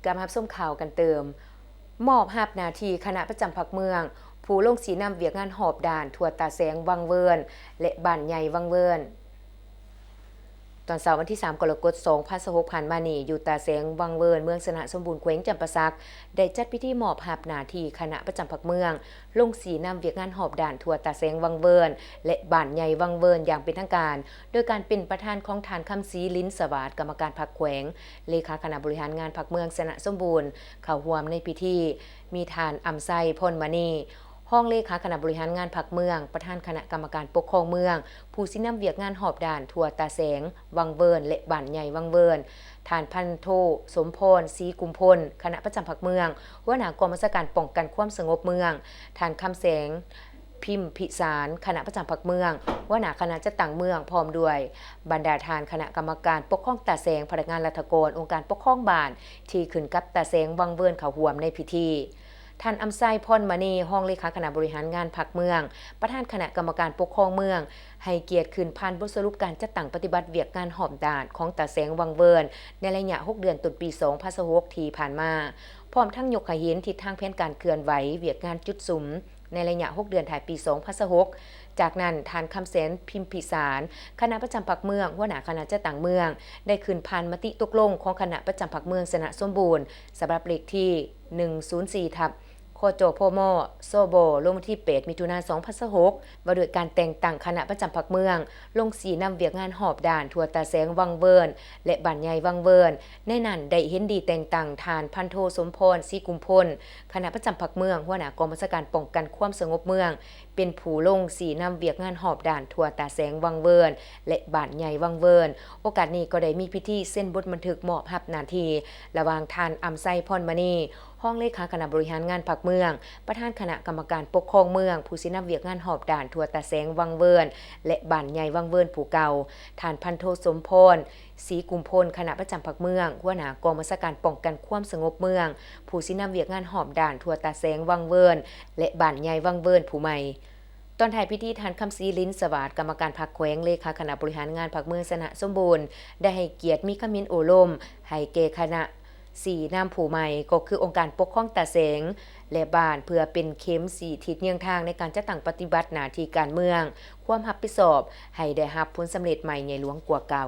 กำรับส้มข่าวกันเติมมอบหับหน้าที่คณะประจำพรรคเมืองผู้ลงสีนำเวียกงานหอบด่านทั่วตาแสงวังเวิร์นและบ้านใหญ่วังเวิร์นตอนเสาร์วันที่3กรกฎาคม2026ผ่านมานี่อยู่ตาแสงวังเวิร์นเมืองสนะสมบูรณ์แขวงจำปาสักได้จัดพิธีมอบหับหน้าที่คณะประจำพรรคเมืองลงสีนำเวียกงานหอบด่านทั่วตาแสงวังเวิร์นและบ้านใหญ่วังเวิร์นอย่างเป็นทางการโดยการเป็นประธานของทานคำศรีลิ้นสวัสดิ์กรรมการพรรคแขวงเลขาคณะบริหารงานพรรคเมืองสนะสมบูรณ์เข้าร่วมในพิธีมีทานอำไซพลมณีห้องเลขาคณะบริหารงานพรรคเมืองประธานคณะกรรมการปกครองเมืองผู้สินำเวียกงานหอบด่านทั่วตาแสงวังเวิร์นและบ้านใหญ่วังเวิร์นทานพันโทสมพรศรีกุมพลคณะประจำพรรคเมืองหัวหน้ากองบัญชาการป้องกันความสงบเมืองทานคำแสงพิมพิสารคณะประจำพรรคเมืองหัวหน้าคณะจัดตั้งเมืองพร้อมด้วยบรรดาทานคณะกรรมการปกครองตาแสงพนักงานรัฐกรองค์การปกครองบ้านที่ขึ้นกับตาแสงวังเวิร์นเข้าร่วมในพิธีท่านอำไซพรมณีห้องเลขาคณะบริหารงานพรรคเมืองประธานคณะกรรมการปกครองเมืองให้เกียรติขึ้นผ่านบทสรุปการจัดตั้งปฏิบัติเวียกงานหอบด่านของตาแสงวังเวิร์นในระยะ6เดือนต้นปี2026ที่ผ่านมาพร้อมทั้งยกให้เห็นทิศทางแผนการเคลื่อนไหวเวียกงานจุดสุมในระยะ6เดือนถ่ายปี2026จากนั้นทานคำแสนพิมพิสารคณะประจำพรรคเมืองหัวหน้าคณะจัดตั้งเมืองได้ขึ้นผ่านมติตกลงของคณะประจำพรรคเมืองสนะสมบูรณ์สำหรับเลขที่104ทับโคโจโพโมโซโบลงที่8มิถุนายน2026ว่าด้วยการแต่งตั้งคณะประจำพรรคเมืองลงสีนำเวียกงานหอบด่านทั่วตาแสงวังเวิร์นและบ้านใหญ่วังเวิร์นในนั้นได้เห็นดีแต่งตั้งทานพันโทสมพรศรีกุมพลคณะประจำพรรคเมืองหัวหน้ากองบัญชาการป้องกันความสงบเมืองเป็นผู้ลงสีนำเวียกงานหอบด่านทั่วตาแสงวังเวิร์นและบ้านใหญ่วังเวิร์นโอกาสนี้ก็ได้มีพิธีเส้นบทบันทึกมอบหับหน้าที่ระหว่างทานอำไซพรมณีห้องเลขาคณะบริหารงานพรรคเมืองประธานคณะกรรมการปกครองเมืองผู้สินำเวียกงานหอบด่านทั่วตาแสงวังเวิร์นและบ้านใหญ่วังเวิร์นผู้เก่าทานพันโทสมพรศรีกุมพลคณะประจำพรรคเมืองหัวหน้ากองบัญชาการป้องกันความสงบเมืองผู้สินำเวียกงานหอบด่านทั่วตาแสงวังเวิร์นและบ้านใหญ่วังเวิร์นผู้ใหม่ตอนถ่ายพิธีทานคำศรีลิ้นสวัสดิ์กรรมการพรรคแขวงเลขาคณะบริหารงานพรรคเมืองสนะสมบูรณ์ได้ให้เกียรติมีคมินโอลมให้แก่คณะสี่นามผู้ใหม่ก็คือองค์การปกครองตาแสงและบ้านเพื่อเป็นเข็มสีทิศเนียงทางในการจัดตั้งปฏิบัติหน้าที่การเมืองความรับผิดชอบให้ได้รับผลสำเร็จใหม่ใหญ่หลวงกว่าเก่า